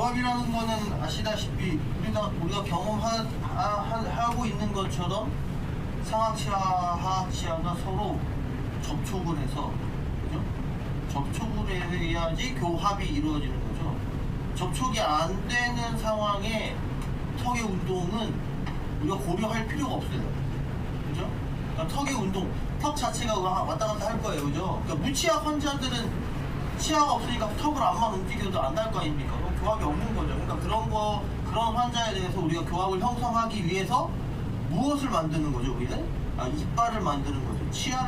교합이라는 거는 아시다시피 우리가 경험하고 있는 것처럼 상하치아, 하하치아가 서로 접촉을 해서, 그죠? 접촉을 해야지 교합이 이루어지는 거죠. 접촉이 안 되는 상황에 턱의 운동은 우리가 고려할 필요가 없어요. 그죠? 그러니까 턱의 운동, 턱 자체가 왔다 갔다 할 거예요. 그죠? 그러니까 무치아 환자들은 치아가 없으니까 턱을 안만 움직여도 안 날 거 아닙니까? 그럼 교합이 없는 거죠. 그러니까 그런 환자에 대해서 우리가 교합을 형성하기 위해서 무엇을 만드는 거죠, 우리는? 이빨을 만드는 거죠.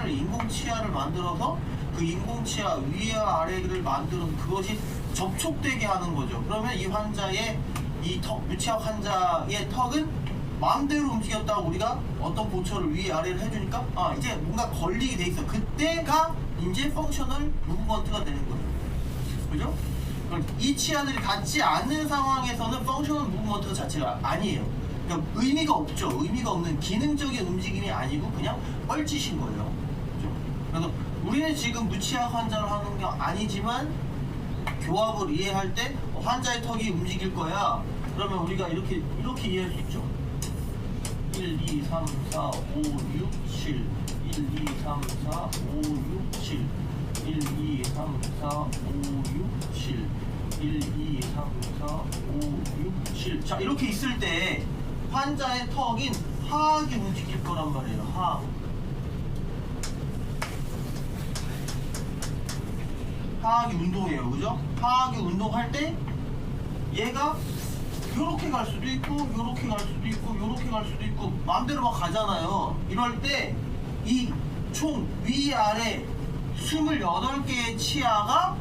인공 치아를 만들어서 그 인공 치아 위와 아래를 만드는 그것이 접촉되게 하는 거죠. 그러면 이 환자의 무치아 환자의 턱은 마음대로 움직였다가 우리가 어떤 보초를 위아래를 해주니까 이제 뭔가 걸리게 돼 있어. 그때가 이제 펑셔널 무브먼트가 되는 거예요. 그죠? 그럼 이 치아들이 닿지 않는 상황에서는 펑셔널 무브먼트 자체가 아니에요. 그러니까 의미가 없죠. 의미가 없는 기능적인 움직임이 아니고 그냥 뻘짓인 거예요. 그죠? 그래서 우리는 지금 무치아 환자를 하는 게 아니지만 교합을 이해할 때 환자의 턱이 움직일 거야. 그러면 우리가 이렇게 이해할 수 있죠. 1, 2, 3, 4, 5, 6, 7 1, 2, 3, 4, 5, 6, 7 1, 2, 3, 4, 5, 6, 7 1, 2, 3, 4, 5, 6, 7 자, 이렇게 있을 때 환자의 턱인 하악이 움직일 거란 말이에요. 하악이 운동이에요. 그죠? 하악이 운동할 때 얘가 요렇게 갈 수도 있고 요렇게 갈 수도 있고 요렇게 갈 수도 있고 마음대로 막 가잖아요. 이럴 때 이 총 위아래 28개의 치아가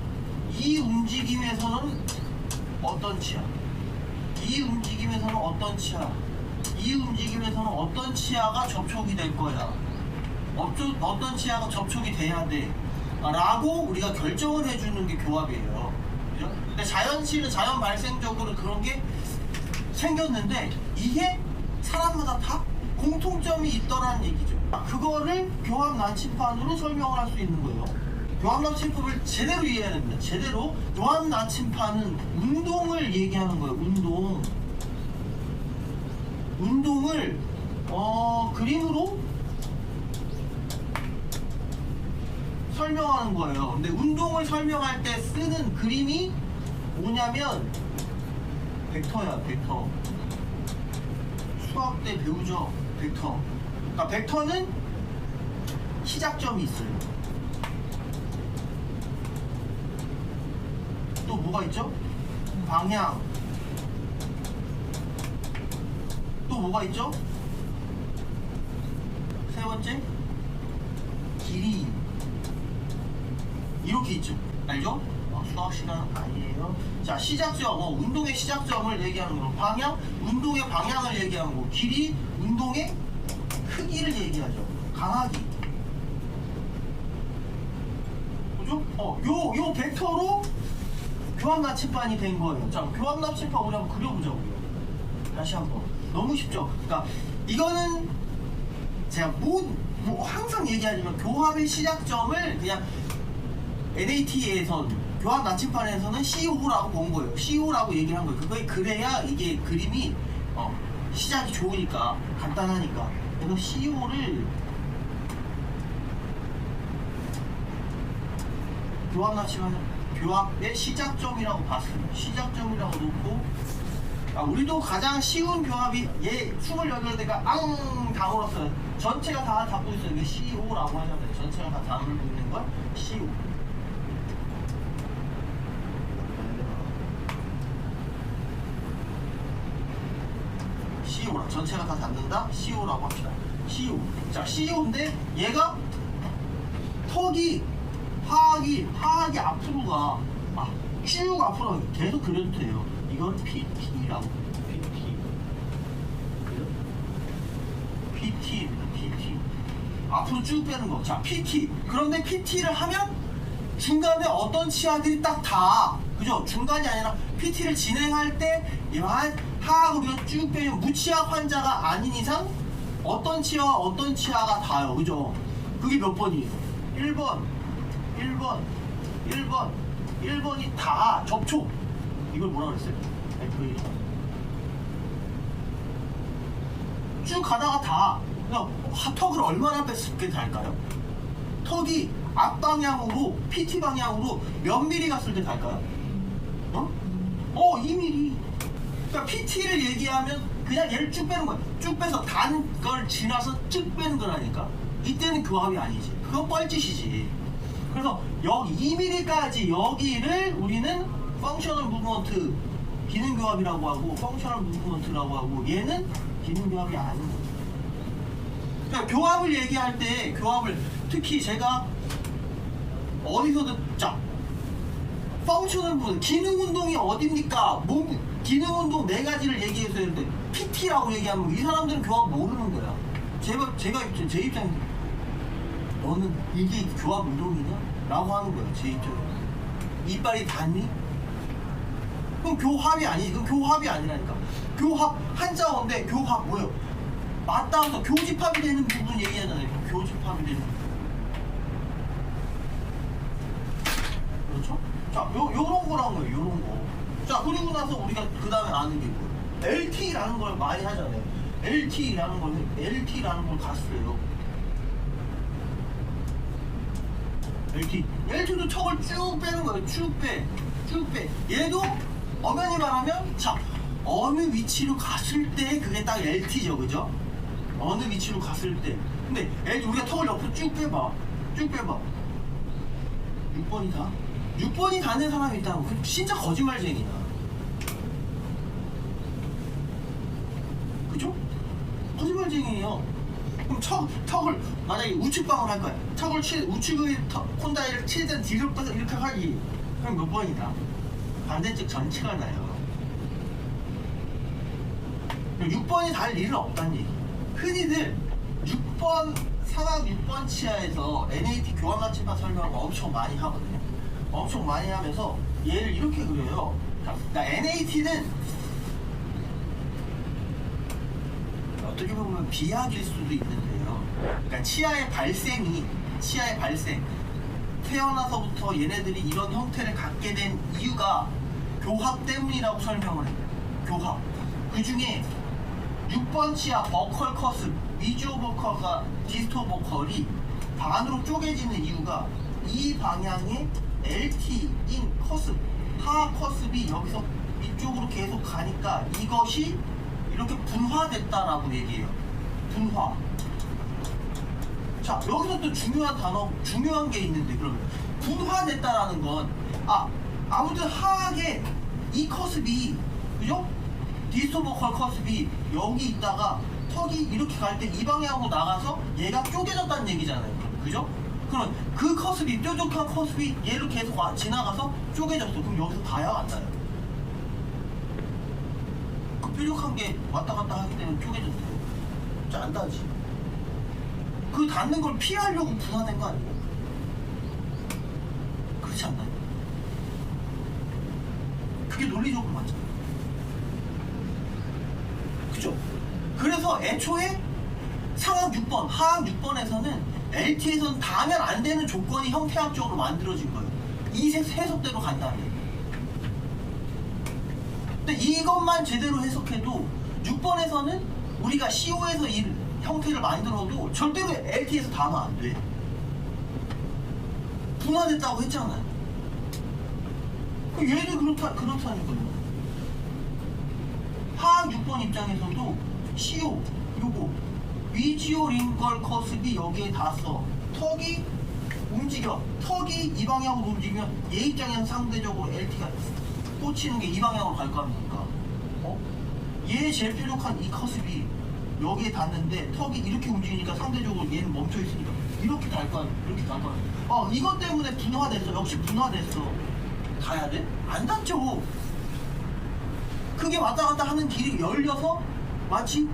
이 움직임에서는 어떤 치아, 이 움직임에서는 어떤 치아, 이 움직임에서는 어떤 치아가 접촉이 될 거야. 어떤 치아가 접촉이 돼야 돼 라고 우리가 결정을 해주는 게 교합이에요. 그죠? 근데 자연 발생적으로 그런 게 생겼는데 이게 사람마다 다 공통점이 있더라는 얘기죠. 그거를 교합 나침판으로 설명을 할 수 있는 거예요. 교합 나침판을 제대로 이해해야 됩니다. 제대로. 교합 나침판은 운동을 얘기하는 거예요. 운동을 그림으로 설명하는 거예요. 근데 운동을 설명할 때 쓰는 그림이 뭐냐면 벡터야, 벡터. 수학 때 배우죠, 벡터. 그러니까 벡터는 시작점이 있어요. 또 뭐가 있죠? 방향. 또 뭐가 있죠? 세 번째, 길이. 이렇게 있죠. 알죠? 수학 시간 아니에요. 자, 시작점, 운동의 시작점을 얘기하는 거. 방향, 운동의 방향을 얘기하는 거. 길이, 운동의 크기를 얘기하죠. 강하기. 그죠? 요 벡터로 교합 나침판이 된 거예요. 자, 교합 나침판 우리 한번 그려보자고요. 다시 한번. 너무 쉽죠? 그러니까 이거는 제가 항상 얘기하지만 교합의 시작점을 그냥 NAT에선 교합 나침판에서는 CO라고 본 거예요. CO라고 얘기를 한 거예요. 그거에 그래야 이게 그림이 시작이 좋으니까, 간단하니까. 그래서 CO를 교합 나침판 교합의 시작점이라고 봤습니다. 시작점이라고 놓고, 우리도 가장 쉬운 교합이 얘 28개가 다 물었어요. 전체가 다 담고 있어요. 이게 CO라고 하잖아요. 전체가 다 담고 있는 걸 CO. CO라. 전체가 다 닿는다? CO라고 합시다. CO. 자, CO인데 얘가 턱이 하악이 앞으로 가. 쭉 앞으로 가. 계속 그려도 돼요. 이건 PT라고. PT입니다. PT. 앞으로 쭉 빼는 거. 자, PT. 그런데 PT를 하면 중간에 어떤 치아들이 딱 닿아. 그죠? 중간이 아니라 PT를 진행할 때 하악으로 쭉 빼면 무치아 환자가 아닌 이상 어떤 치아와 어떤 치아가 닿아요. 그죠? 그게 몇 번이에요? 1번이 다 접촉. 이걸 뭐라 그랬어요? FA가 쭉 가다가 다 그냥 턱을 얼마나 뺐을 때 닿을까요? 턱이 앞방향으로 PT 방향으로 몇 미리 갔을 때 닿을까요? 2mm. 그러니까 PT를 얘기하면 그냥 얘를 쭉 빼는 거야. 쭉 빼서 단 걸 지나서 쭉 빼는 거라니까. 이때는 교합이 아니지. 그건 뻘짓이지. 그래서 여기 2mm까지 여기를 우리는 펑셔널 무브먼트 기능 교합이라고 하고 펑셔널 무브먼트라고 하고 얘는 기능 교합이 아닌 거죠. 그러니까 교합을 얘기할 때 교합을 특히 제가 어디서든 자 펑셔널 무브먼트 기능 운동이 어딥니까? 기능 운동 네 가지를 얘기해서 했는데 PT라고 얘기하면 이 사람들은 교합 모르는 거야. 제가 제 입장에서 너는 이게 교합 운동이냐? 라고 하는 거야. 제 입장에서 이빨이 닿니? 그럼 교합이 아니지. 그럼 교합이 아니라니까. 교합 한자어인데 교합 뭐예요? 맞닿아서 교집합이 되는 부분 얘기하잖아요. 교집합이 되는 부분. 그렇죠? 자, 요런 거란 거예요. 요런 거. 자, 그리고 나서 우리가 그 다음에 아는 게 뭐예요? LT라는 걸 많이 하잖아요. LT라는 걸 갔어요. LT도 척을 쭉 빼는 거예요. 쭉 빼. 얘도 엄연히 말하면 자, 어느 위치로 갔을 때 그게 딱 LT죠, 그죠? 어느 위치로 갔을 때. 근데 LT 우리가 턱을 옆으로 쭉 빼봐. 6번이 닿는 사람이 있다고. 그 진짜 거짓말쟁이야. 그죠? 거짓말쟁이에요. 그럼 턱을 만약에 우측방을 할 거야. 턱을 우측의 콘다이를 최대한 뒤로 빼서 이렇게 하기. 그럼 몇 번이다? 반대쪽 전체가 나요. 6번이 닿을 일은 없다는 얘기. 흔히들 6번 상황 6번 치하에서 NAT 교환 나침반 설명을 엄청 많이 하거든요. 엄청 많이 하면서 얘를 이렇게 그려요. 그러니까 NAT는 어떻게 보면 비약일 수도 있는데요. 그러니까 치아의 발생 태어나서부터 얘네들이 이런 형태를 갖게 된 이유가 교합 때문이라고 설명을 해요. 교합. 그 중에 6번 치아 버컬 커스, 위주어 버컬과 디스토 버컬이 반으로 쪼개지는 이유가 이 방향의 LT인 커스, 하하 커스비 여기서 이쪽으로 계속 가니까 이것이 이렇게 분화됐다라고 얘기해요. 분화. 자, 여기서 또 중요한 게 있는데, 그러면 분화됐다라는 건 아무튼 하하의 이 커스비, 그죠? 디스토버컬 커스비 여기 있다가 턱이 이렇게 갈 때 이 방향으로 나가서 얘가 쪼개졌다는 얘기잖아요. 그죠? 그럼 그 커스비, 뾰족한 커스비 얘를 계속 지나가서 쪼개졌어. 그럼 여기서 닿아요, 안 닿아요? 그 뾰족한 게 왔다 갔다 하기 때문에 쪼개졌어요. 자, 안 닿지. 그 닿는 걸 피하려고 분화된 거 아니에요? 그렇지 않나요? 그게 논리적으로 맞잖아요. 그죠? 그래서 애초에 상하 6번, 하하 6번에서는 LT에서는 닿으면 안 되는 조건이 형태학적으로 만들어진 거예요. 이 해석대로 간다면. 근데 이것만 제대로 해석해도 6번에서는 우리가 CO에서 이 형태를 만들어도 절대로 LT에서 닿으면 안 돼. 분화됐다고 했잖아요. 얘도 그렇다니까요. 하하 6번 입장에서도 CO, 요거 위지오 링걸 커스비 여기에 닿았어. 턱이 움직여. 턱이 이 방향으로 움직이면 얘 입장에서 상대적으로 LT가 꽂히는 게 이 방향으로 갈 거 아닙니까? 얘 제일 뾰족한 이 커스비 여기에 닿는데 턱이 이렇게 움직이니까 상대적으로 얘는 멈춰 있으니까 이렇게 갈 거 아니야. 이렇게 갈 거 아니야. 이것 때문에 분화됐어. 역시 분화됐어. 가야 돼? 안 닿죠. 그게 왔다 갔다 하는 길이 열려서 마치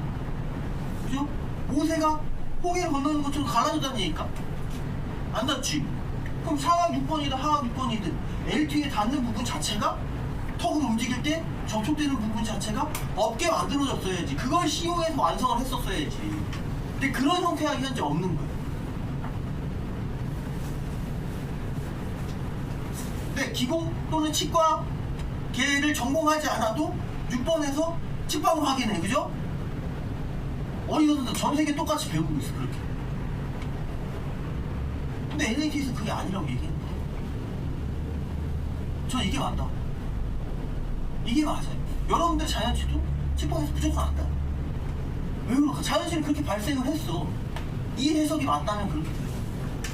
그죠? 모세가 홍해를 건너는 것처럼 갈라졌다는 얘기니까 안 닿지. 그럼 상하 6번이든 하하 6번이든 LT에 닿는 부분 자체가 턱을 움직일 때 접촉되는 부분 자체가 없게 만들어졌어야지. 그걸 CO에서 완성을 했었어야지. 근데 그런 형태가 현재 없는 거예요. 근데 기공 또는 치과 계를 전공하지 않아도 6번에서 측방으로 확인해. 그죠? 어디서든 전 세계 똑같이 배우고 있어. 그렇게. 근데 NAT에서 그게 아니라고 얘기했는데 전 이게 맞다고. 이게 맞아요. 여러분들 자연치도 측방에서 무조건 안다. 왜 그럴까? 자연치는 그렇게 발생을 했어. 이 해석이 맞다면 그렇게 돼요.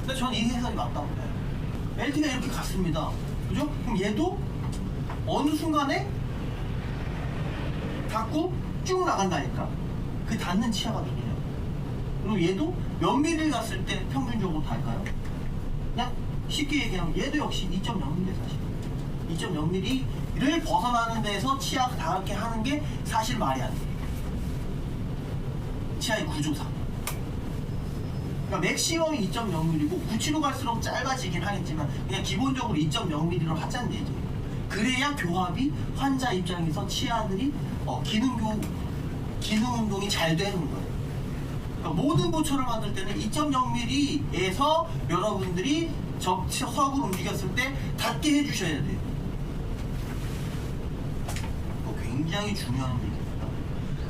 근데 저는 이 해석이 맞다고 봐요. LT가 이렇게 갔습니다. 그죠? 그럼 얘도 어느 순간에 닿고 쭉 나간다니까. 그 닿는 치아가 누구냐? 그리고 얘도 몇 미리를 갔을 때 평균적으로 닿을까요? 그냥 쉽게 얘기하면 얘도 역시 2.0mm 사실. 2.0mm를 벗어나는 데서 치아가 닿게 하는 게 사실 말이 안 돼. 치아의 구조상. 그러니까 맥시멈이 2.0mm고 구치로 갈수록 짧아지긴 하겠지만 그냥 기본적으로 2.0mm로 하자는 얘기예요. 그래야 교합이 환자 입장에서 치아들이 기능 운동이 잘 되는 거예요. 그러니까 모든 보초를 만들 때는 2.0mm에서 여러분들이 서구를 움직였을 때 닿게 해주셔야 돼요. 굉장히 중요한 얘기입니다.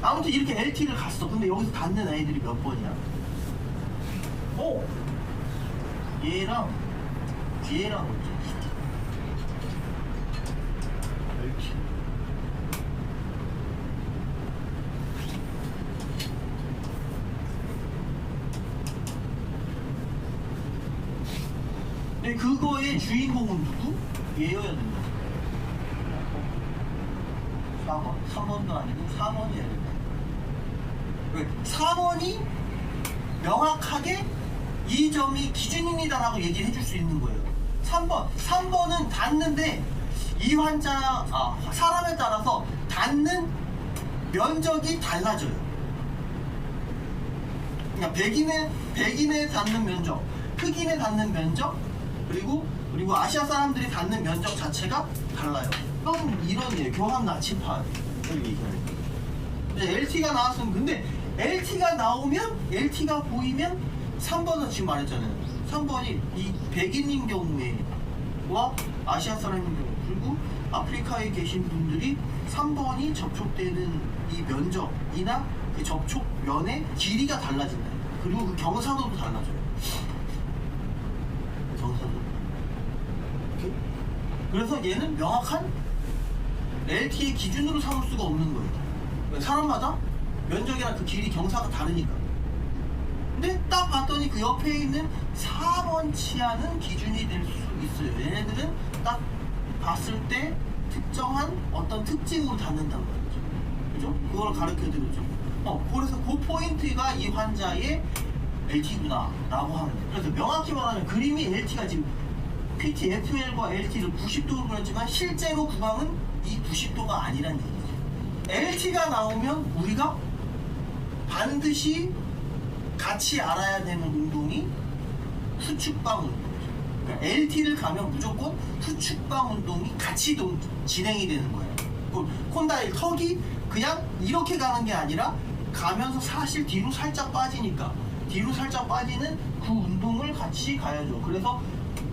아무튼 이렇게 LT를 갔어. 근데 여기서 닿는 아이들이 몇 번이야? 얘랑 뭐지? LT. 근데 그거의 주인공은 누구? 얘여야 된다. 4번. 3번도 아니고 4번이어야 된다. 왜? 4번이 명확하게 이 점이 기준입니다라고 얘기를 해줄 수 있는 거예요. 3번은 닿는데 이 사람에 따라서 닿는 면적이 달라져요. 그러니까 백인의 닿는 면적, 흑인의 닿는 면적, 그리고 아시아 사람들이 닿는 면적 자체가 달라요. 이런 예, 교합 나치파를 얘기하는 거예요. 이제 LT가 나왔으면 근데 LT가 보이면 3번은 지금 말했잖아요. 3번이 이 백인인 경우에와 아시아 사람인 경우 그리고 아프리카에 계신 분들이 3번이 접촉되는 이 면적이나 그 접촉면의 길이가 달라진다. 그리고 그 경사도도 달라져요. 경사도. 오케이? 그래서 얘는 명확한 LT의 기준으로 삼을 수가 없는 거예요. 사람마다 면적이나 그 길이 경사가 다르니까. 근데 딱 봤더니 그 옆에 있는 4번 치아는 기준이 될 수 있어요. 얘네들은 딱 봤을 때 특정한 어떤 특징으로 닿는다는 거죠. 그죠? 그걸 가르쳐 드렸죠. 그래서 그 포인트가 이 환자의 LT구나 라고 하면 돼요. 그래서 명확히 말하면 그림이 LT가 지금 PT, FL과 LT를 90도로 그렸지만 실제로 구강은 이 90도가 아니란 얘기죠. LT가 나오면 우리가 반드시 같이 알아야 되는 운동이 후측방 운동이죠. 그러니까 LT를 가면 무조건 후측방 운동이 같이 진행이 되는 거예요. 콘다일 턱이 그냥 이렇게 가는 게 아니라 가면서 사실 뒤로 살짝 빠지니까 뒤로 살짝 빠지는 그 운동을 같이 가야죠. 그래서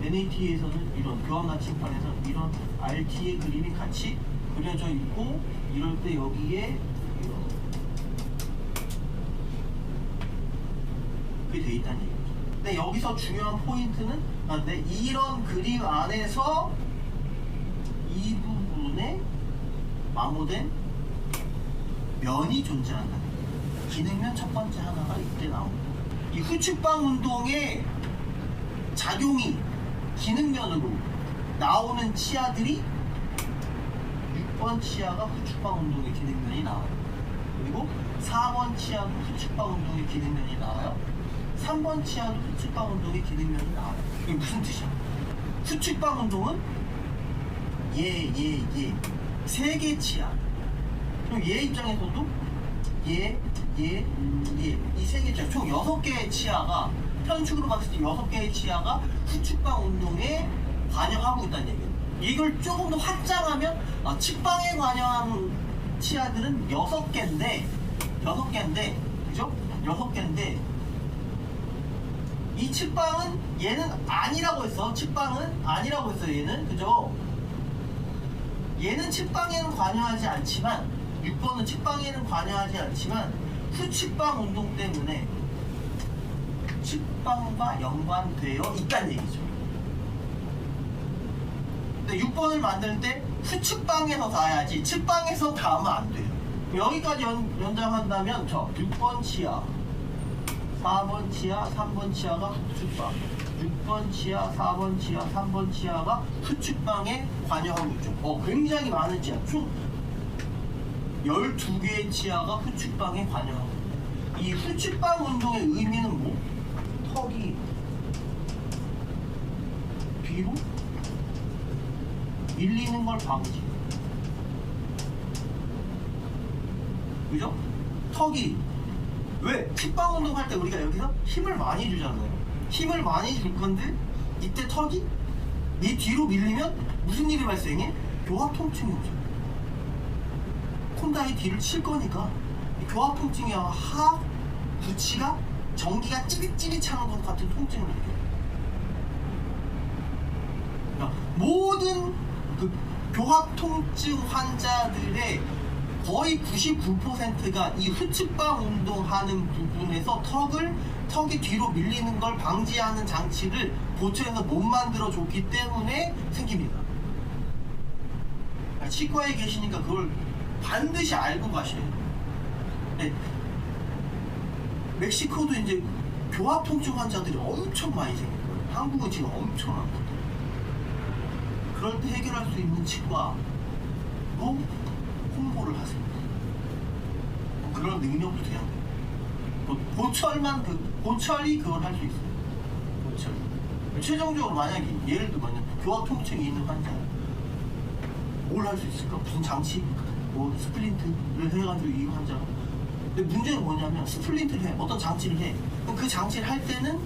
NAT에서는 이런 교합 나침판에서는 이런 RT의 그림이 같이 그려져 있고 이럴 때 여기에 이렇게 돼 있다는 얘기죠. 근데 여기서 중요한 포인트는 이런 그림 안에서 이 부분에 마모된 면이 존재한다. 기능면 첫 번째 하나가 이때 나옵니다. 이 후측방 운동의 작용이 기능면으로 나오는 치아들이 6번 치아가 후측방 운동의 기능면이 나와요. 그리고 4번 치아도 후측방 운동의 기능면이 나와요. 3번 치아도 후측방 운동의 기능면이 나와요. 이게 무슨 뜻이야? 후측방 운동은 세 개 치아. 그럼 얘 입장에서도 이 세 개 치아, 총 6개의 치아가 편축으로 봤을 때 6개의 치아가 후측방 운동에 관여하고 있다는 얘기예요. 이걸 조금 더 확장하면 측방에 관여한 치아들은 6개인데 그죠? 6개인데 이 측방은 얘는 아니라고 했어. 측방은 아니라고 했어. 얘는 그죠? 얘는 측방에는 관여하지 않지만 6번은 측방에는 관여하지 않지만 후측방 운동 때문에 측방과 연관되어 있다는 얘기죠. 근데 6번을 만들 때 후측방에서 닿아야지 측방에서 닿으면 안 돼요. 여기까지 연장한다면 저 6번 치아, 4번 치아, 3번 치아가 후측방, 6번 치아, 4번 치아, 3번 치아가 후측방에 관여하고 있죠. 굉장히 많은 치아, 총 12개의 치아가 후측방에 관여하고 있어요. 이 후측방 운동의 의미는 뭐? 턱이 뒤로 밀리는 걸 방지. 그죠? 턱이 왜? 측방 운동 할 때 우리가 여기서 힘을 많이 주잖아요. 힘을 많이 줄 건데 이때 턱이 네 뒤로 밀리면 무슨 일이 발생해? 교합 통증이 오죠. 콘다의 뒤를 칠 거니까 교합 통증이 하악 부치가 전기가 찌릿찌릿 차는 것 같은 통증을 느껴요. 그러니까 모든 그 교합 통증 환자들의 거의 99%가 이 후측방 운동하는 부분에서 턱이 뒤로 밀리는 걸 방지하는 장치를 보초에서 못 만들어 줬기 때문에 생깁니다. 치과에 계시니까 그걸 반드시 알고 가셔야 돼요. 네. 멕시코도 이제 교합 통증 환자들이 엄청 많이 생겨요. 한국은 지금 엄청 많거든요. 그럴 때 해결할 수 있는 치과로 홍보를 하세요. 그런 능력도 돼야 돼요. 보철이 그걸 할 수 있어요. 보철. 최종적으로 만약에 예를 들면 교합 통증이 있는 환자 뭘 할 수 있을까? 무슨 장치? 뭐 스플린트를 해가지고 이 환자가. 근데 문제는 뭐냐면 스플린트를 해, 어떤 장치를 해. 그럼 그 장치를 할 때는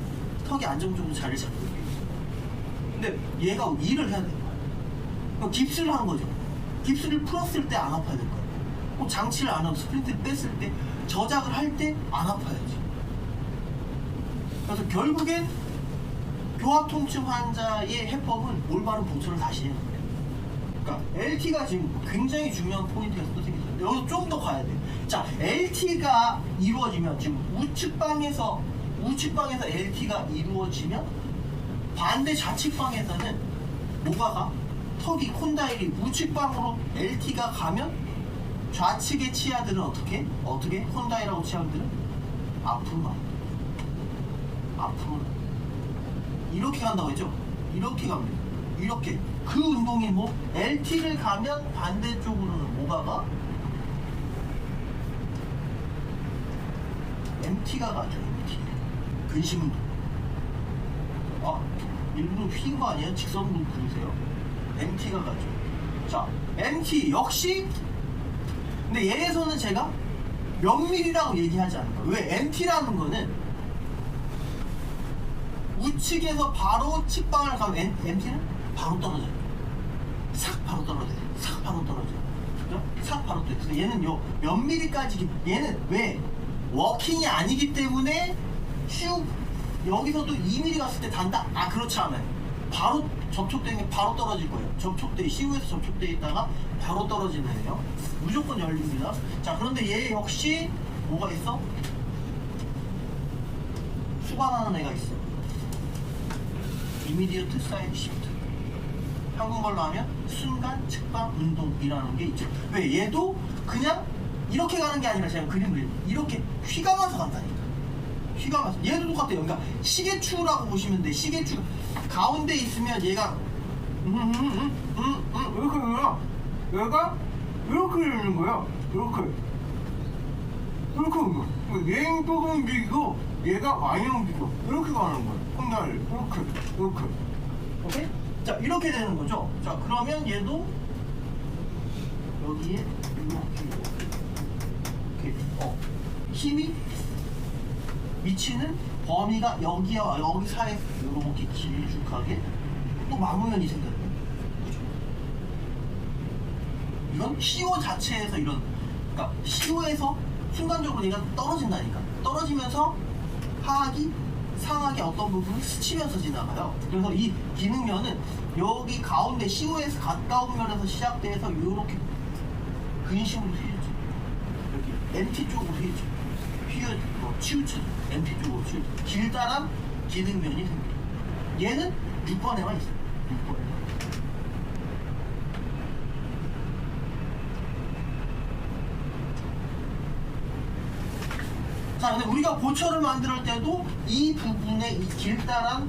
턱이 안정적으로 자리를 잡고 있어요. 근데 얘가 일을 해야 돼요. 그럼 깁스를 하는 거죠. 깁스를 풀었을 때 안 아파야 될 거예요. 장치를 안 하고 스플린트를 뺐을 때 저작을 할 때 안 아파야지. 그래서 결국엔 교합 통증 환자의 해법은 올바른 보초를 다시 해야 돼요. 그러니까 LT가 지금 굉장히 중요한 포인트가 또 생겼어요. 여기서 좀 더 가야 돼요. 자, LT가 이루어지면 지금 우측방에서 LT가 이루어지면 반대 좌측방에서는 뭐가 가? 턱이 콘다일이 우측방으로 LT가 가면 좌측의 치아들은 어떻게? 콘다일하고 치아들은 앞으로 가. 앞으로 이렇게 간다고 했죠? 이렇게 갑니다. 이렇게 그 운동이 뭐 LT를 가면 반대쪽으로는 뭐가 가? MT가 가죠. MT 근심 운동. 일부러 휘인 거 아니에요? 직선으로 그리세요. MT가 가죠. 자, MT 역시 근데 얘에서는 제가 몇 밀이라고 얘기하지 않을 거예요. 왜? MT라는 거는 우측에서 바로 측방을 가면 MT는 바로 떨어져요. 싹 바로 떨어져요. 싹 바로 떨어져요. 그죠? 싹 바로 떨어져요. 그래서 얘는 몇 밀리까지 얘는 왜? 워킹이 아니기 때문에 슉 여기서도 2mm 갔을 때 단다? 그렇지 않아요. 바로 접촉되면 바로 떨어질 거예요. CU에서 접촉되어 있다가 바로 떨어지는 애예요. 무조건 열립니다. 자, 그런데 얘 역시 뭐가 있어? 수반하는 애가 있어. 이미디어트 사이드 시프트. 한국말로 하면 순간 측방 운동이라는 게 있죠. 왜? 얘도 그냥 이렇게 가는 게 아니라 제가 그림을 이렇게 휘감아서 간다니까. 휘감아서. 얘도 똑같아요. 그러니까 시계추라고 보시면 돼. 시계추 가운데 있으면 얘가 이렇게 되나? 얘가 이렇게 되는 거야. 이렇게 되는 거야. 얘는 또 움직이고 얘가 많이 움직이고 이렇게 가는 거야. 콩다리 이렇게. 오케이? 자, 이렇게 되는 거죠. 자, 그러면 얘도 여기에 이렇게 힘이 미치는 범위가 여기와 여기 사이에 이렇게 길쭉하게 또 마모면이 생겨요. 이건 CO 자체에서 그러니까 CO에서 순간적으로 얘가 떨어진다니까. 떨어지면서 하악이 상하게 어떤 부분을 스치면서 지나가요. 그래서 이 기능면은 여기 가운데 CO에서 가까운 면에서 시작돼서 이렇게 근심으로 되어있죠. MT 쪽으로 치우쳐. MT 쪽으로 치우쳐. 길다란 기능면이 생겨요. 얘는 6번에만 있어요. 6번에. 자, 근데 우리가 보철을 만들 때도 이 부분에 이 길다란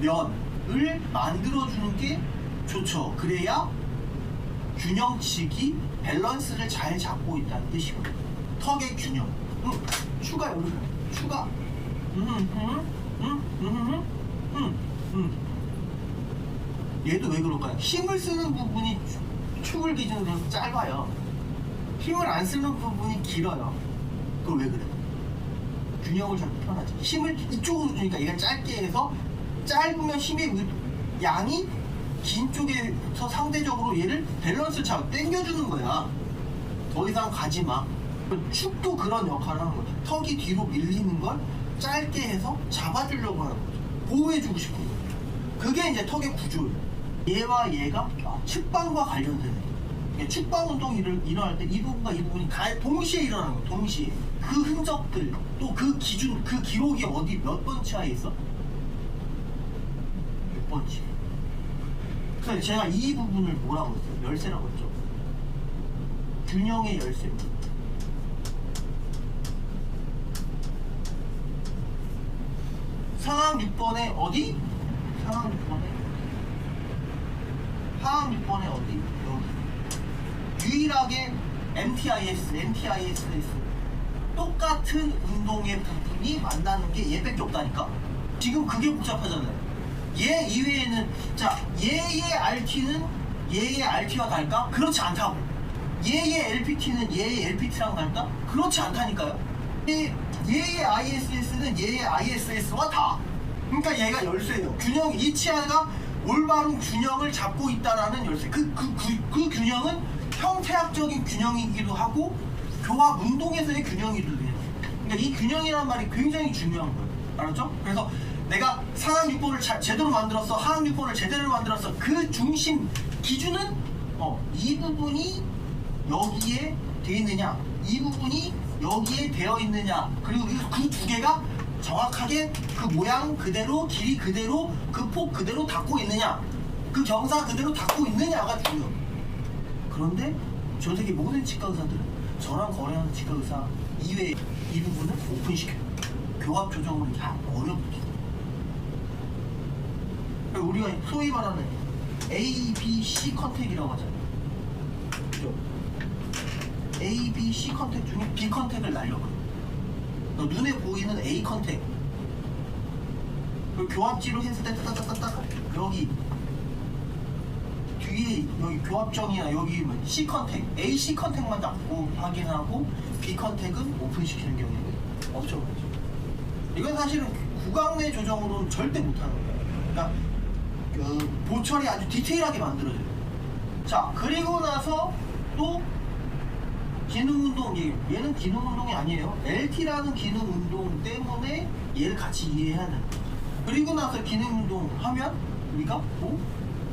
면을 만들어주는 게 좋죠. 그래야 균형치기, 밸런스를 잘 잡고 있다는 뜻이거든요. 턱의 균형. 추가 여기 추가. 얘도 왜 그럴까요? 힘을 쓰는 부분이 축을 기준으로 짧아요. 힘을 안 쓰는 부분이 길어요. 그걸 왜 그래? 균형을 잘 표현하지. 힘을 이쪽으로 주니까 얘가 짧게 해서 짧으면 힘의 양이 긴 쪽에서 상대적으로 얘를 밸런스 잘 당겨주는 거야. 더 이상 가지 마. 축도 그런 역할을 하는 거야. 턱이 뒤로 밀리는 걸 짧게 해서 잡아주려고 하는 거죠. 보호해주고 싶은 거죠. 그게 이제 턱의 구조예요. 얘와 얘가 측방과 관련된 거예요. 측방 운동이 일어날 때 이 부분과 이 부분이 동시에 일어나는 거예요. 동시에. 그 흔적들, 또 그 기준, 그 기록이 어디 몇 번 치하에 있어? 6번 치. 그래서 제가 이 부분을 뭐라고 했어요? 열쇠라고 했죠. 균형의 열쇠. 상항 6번에 어디? 상항 6번에 하항 6번에 어디? 여기. 유일하게 MTIS 똑같은 운동의 부분이 만나는 게 얘밖에 없다니까. 지금 그게 복잡하잖아요. 얘 이외에는 자 얘의 RT는 얘의 RT와 달까? 그렇지 않다고. 얘의 LPT는 얘의 LPT랑 달까? 그렇지 않다니까요. 얘의 ISS는 얘의 ISS와 다. 그러니까 얘가 열쇠예요. 균형, 이 치아가 올바른 균형을 잡고 있다라는 열쇠. 그 균형은 형태학적인 균형이기도 하고 교합 운동에서의 균형이기도 해요. 그러니까 이 균형이라는 말이 굉장히 중요한 거예요. 알았죠? 그래서 내가 상항 6번을 제대로 만들었어, 하항 6번을 제대로 만들었어. 그 중심 기준은 이 부분이 여기에 되어 있느냐, 이 부분이 여기에 되어 있느냐, 그리고 그 두 개가 정확하게 그 모양 그대로, 길이 그대로, 그 폭 그대로 닿고 있느냐, 그 경사 그대로 닿고 있느냐가 중요해요. 그런데 전 세계 모든 치과 의사들은 저랑 거래하는 치과 의사 이외에 이 부분을 오픈시켜요. 교합 조정을 이렇게 어렵게. 우리가 소위 말하는 A, B, C 컨택이라고 하잖아요. 그죠? A, B, C 컨택 중에 B 컨택을 날려버려. 눈에 보이는 A 컨택, 교합지로 했을 때 따따따따 여기 뒤에 여기 교합정이나 여기 C 컨택, A, C 컨택만 잡고 확인하고 B 컨택은 오픈시키는 경우는 엄청 많죠. 이건 사실은 구강 내 조정으로는 절대 못하는 거예요. 그러니까 그 보철이 아주 디테일하게 만들어져요. 자, 그리고 나서 또 기능운동, 얘는 기능운동이 아니에요. LT라는 기능운동 때문에 얘를 같이 이해해야 되는 거죠. 그리고 나서 기능운동 하면 우리가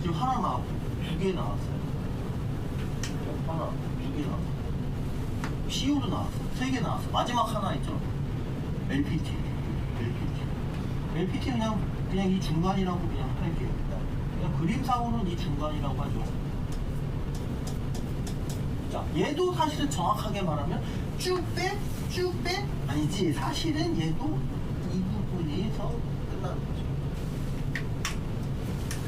지금 하나 나왔고 2개 나왔어요. 하나, 2개 나왔어요. CO도 나왔어요. 3개 나왔어요. 마지막 하나 있죠. LPT. LPT 그냥 이 중간이라고 그냥 할게요. 그냥 그림상으로는 이 중간이라고 하죠. 자, 얘도 사실은 정확하게 말하면 쭉 빼? 아니지. 사실은 얘도 이 부분에서 끝나는 거죠.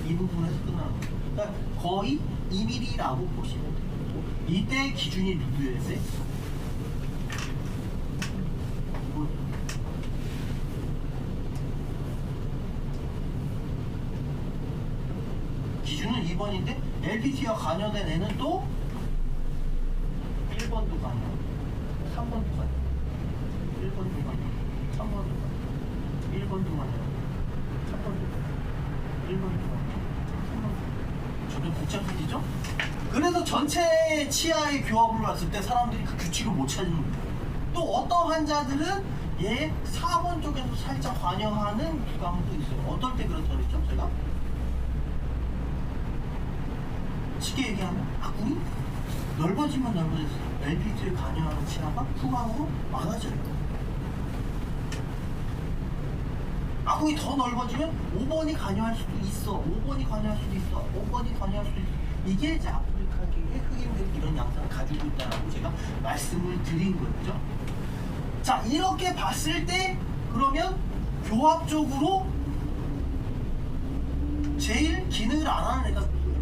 이 부분에서 끝나는 거죠. 그러니까 거의 2mm라고 보시면 돼요. 이때 기준이 누구여야 돼? 기준은 2번인데 LPT와 관여된 애는 또 1번도 관여, 3번도 관여, 1번도 관여, 3번도 관여, 1번도 관여, 3번도 관여, 1번도 관여, 3번도 관여. 저도 복잡해지죠? 그래서 전체 치아의 교합을 봤을 때 사람들이 그 규칙을 못 찾는 거예요. 또 어떤 환자들은 얘 4번 쪽에서 살짝 관여하는 부감도 있어요. 어떨 때 그렇다고 했죠? 제가? 쉽게 얘기하면 아궁이? 넓어지면 넓어졌어요. LPT에 관여하는 치아가 후광으로 많아져요. 아궁이 더 넓어지면 5번이 관여할 수도 있어. 5번이 관여할 수도 있어. 5번이 관여할 수도 있어. 이게 이제 아프리카계의 흑인들이 이런 양상을 가지고 있다라고 제가 말씀을 드린 거죠. 자, 이렇게 봤을 때 그러면 교합적으로 제일 기능을 안 하는 애가 누구예요?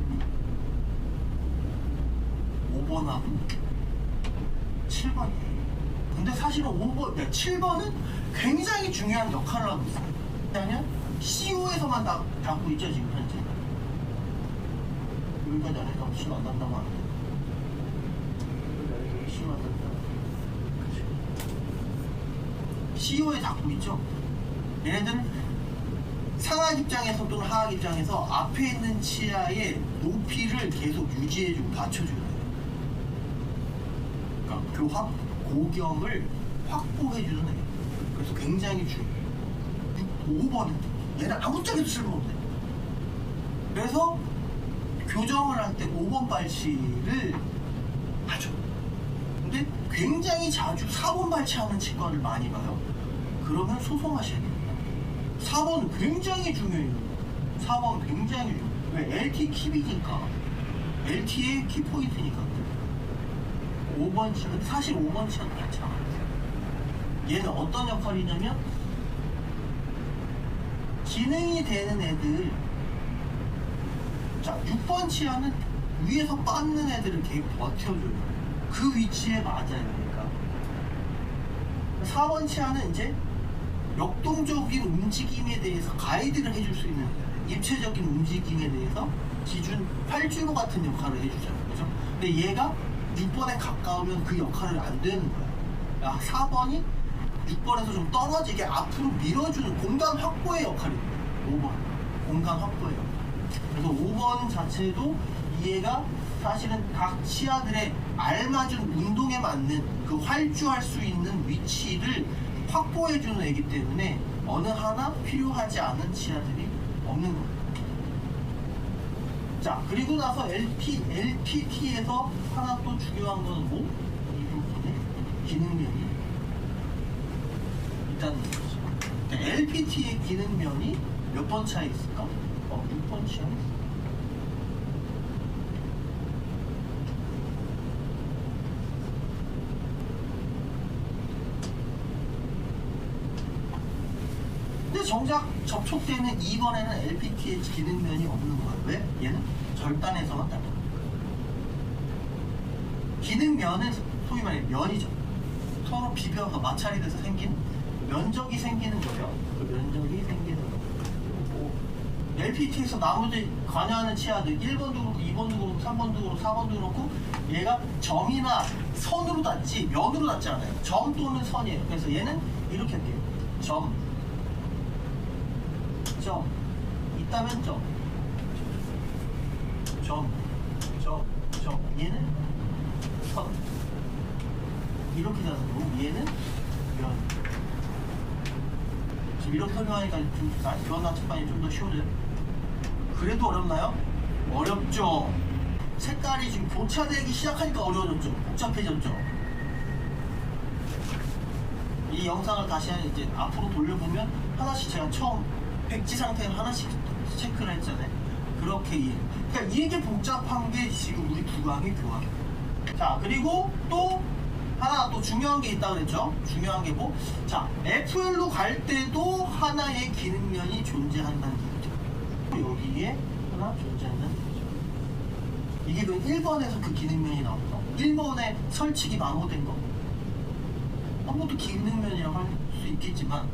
5번하고 7번이에요. 근데 사실은 5번, 7번은 굉장히 중요한 역할을 하고 있어요. 왜냐면 CO에서만 닿고 있죠, 지금 현재. 여기까지 안 해서 CO 안 닿는다고 하는데. 여기 CO 안 닿는다. CO에 닿고 있죠. 얘네들은 상하 입장에서 또는 하하 입장에서 앞에 있는 치아의 높이를 계속 유지해주고 받쳐줘야 돼요. 그러니까 교합 고경을 확보해주는 애. 그래서 굉장히 중요해요. 5번은 얘는 아무 짝에도 쓸모없네. 그래서 교정을 할 때 5번 발치를 하죠. 근데 굉장히 자주 4번 발치하는 치과를 많이 봐요. 그러면 소송하셔야 됩니다. 4번 굉장히 중요해요. 4번 굉장히 중요해요. 왜? LT 킵이니까. LT의 키포인트니까. 5번 치아, 근데 사실 5번 치아는 그렇지 않아요. 얘는 어떤 역할이냐면 기능이 되는 애들. 자, 6번 치아는 위에서 빻는 애들을 되게 버텨줘요. 그 위치에 맞아요. 그러니까 4번 치아는 이제 역동적인 움직임에 대해서 가이드를 해줄 수 있는 입체적인 움직임에 대해서 기준 활주로 같은 역할을 해주잖아요. 그죠? 근데 얘가 6번에 가까우면 그 역할을 안 되는 거야. 4번이 6번에서 좀 떨어지게 앞으로 밀어주는 공간 확보의 역할입니다. 5번. 공간 확보의 역할. 그래서 5번 자체도 이해가 사실은 각 치아들의 알맞은 운동에 맞는 그 활주할 수 있는 위치를 확보해주는 애기 때문에 어느 하나 필요하지 않은 치아들이 없는 겁니다. 자, 그리고 나서 LPT에서 하나 또 중요한 거는 뭐? 이 부분의 기능면이 있다는 거죠. LPT의 기능면이 몇 번 차에 있을까? 6번 차에 있을까? 근데 정작 접촉되는 2번에는 LPT의 기능면이 없는 거예요. 왜? 얘는 절단에서만 나타나요. 기능면은 소위 말해 면이죠. 서로 비벼서 마찰이 돼서 생긴 면적이 생기는 거예요. 그 면적이 생기는 거예요. LPT에서 나머지 관여하는 치아들 1번도 그렇고 2번도 그렇고 3번도 그렇고 4번도 그렇고 얘가 점이나 선으로 닿지 면으로 닿지 않아요. 점 또는 선이에요. 그래서 얘는 이렇게 할게요. 점 있다면 점 얘는 선 이렇게 닿는 거고 얘는 면. 지금 이렇게 설명하니까 좀 이런 측반이 좀 더 쉬워져요. 그래도 어렵나요? 어렵죠. 색깔이 지금 교차되기 시작하니까 어려워졌죠. 복잡해졌죠. 이 영상을 다시 이제 앞으로 돌려보면 하나씩 제가 처음 백지 상태를 하나씩 체크를 했잖아요. 그렇게 그러니까 이게 복잡한 게 지금 우리 구강의 교합. 자, 그리고 또 하나 또 중요한 게 있다고 그랬죠. 중요한 게 뭐? 자, FL로 갈 때도 하나의 기능면이 존재한다는 얘기죠. 여기에 하나 존재한다는 얘기죠. 이게 그 1번에서 그 기능면이 나오는 거. 1번에 설치기 마모된 거. 아무것도 기능면이라고 할 수 있겠지만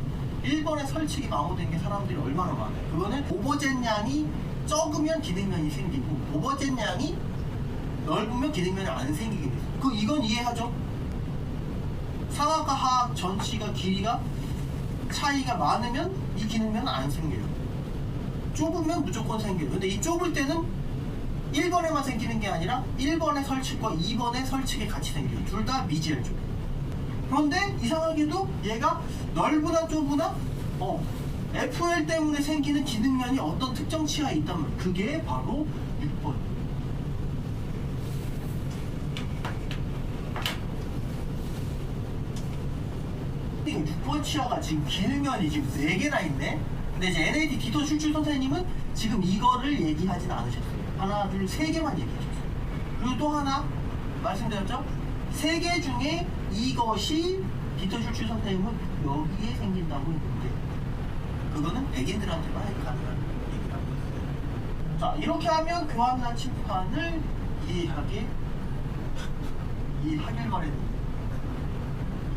1번에 설치기 마모된 게 사람들이 얼마나 많아요. 그거는 오버젯 양이 적으면 기능면이 생기고 오버젯 양이 넓으면 기능면이 안 생기게 돼요. 이건 이해하죠? 상하과 하하 전치가 길이가 차이가 많으면 이 기능면은 안 생겨요. 좁으면 무조건 생겨요. 근데 이 좁을 때는 1번에만 생기는 게 아니라 1번의 설치과 2번의 설치가 같이 생겨요. 둘 다 미지엘 쪽. 그런데 이상하게도 얘가 넓으나 좁으나 FL 때문에 생기는 기능면이 어떤 특정 치아에 있다면 그게 바로 6번. 서치어가 지금 길면이 지금 4개나 있네. 근데 이제 NAD 디토 출출 선생님은 지금 이거를 얘기하진 않으셨어요. 하나, 둘, 3개만 얘기하셨어요. 그리고 또 하나 말씀드렸죠? 3개 중에 이것이 디토 출출 선생님은 여기에 생긴다고 했는데 그거는 애기들한테만 가능한 얘기라고 했어요. 자, 이렇게 하면 교합 나침판을 이해하길 바랬는데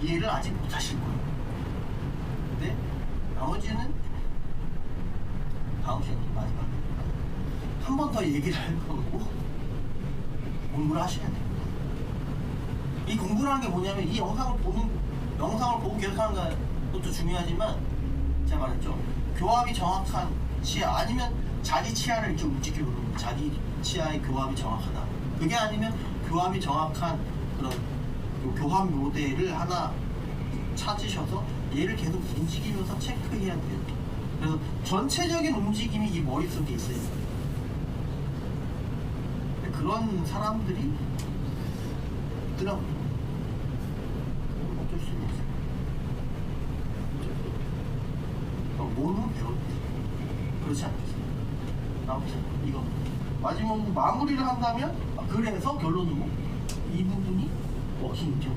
이해를 아직 못하실 거예요. 근데 나머지는 다음 시간에 마지막에 한 번 더 얘기를 할 거고 공부를 하셔야 돼요. 이 공부라는 게 뭐냐면 이 영상을 보고 계속하는 것도 중요하지만 제가 말했죠. 교합이 정확한 치아 아니면 자기 치아를 이렇게 움직이고 그러면 자기 치아의 교합이 정확하다. 그게 아니면 교합이 정확한 그런 교합 모델을 하나 찾으셔서 얘를 계속 움직이면서 체크해야 돼요. 그래서 전체적인 움직임이 이 머릿속에 있어요. 그런 사람들이 있더라고요. 어쩔 수는 없어요. 모르면 배워도 돼요. 그렇지 않겠어요? 아무튼 이거 마지막 마무리를 한다면 그래서 결론은 뭐? 이 부분이 워킹이죠.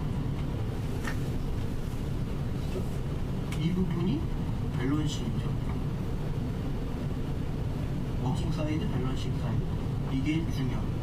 이 부분이 밸런싱이죠. 워킹 사이드, 밸런싱 사이드. 이게 중요합니다.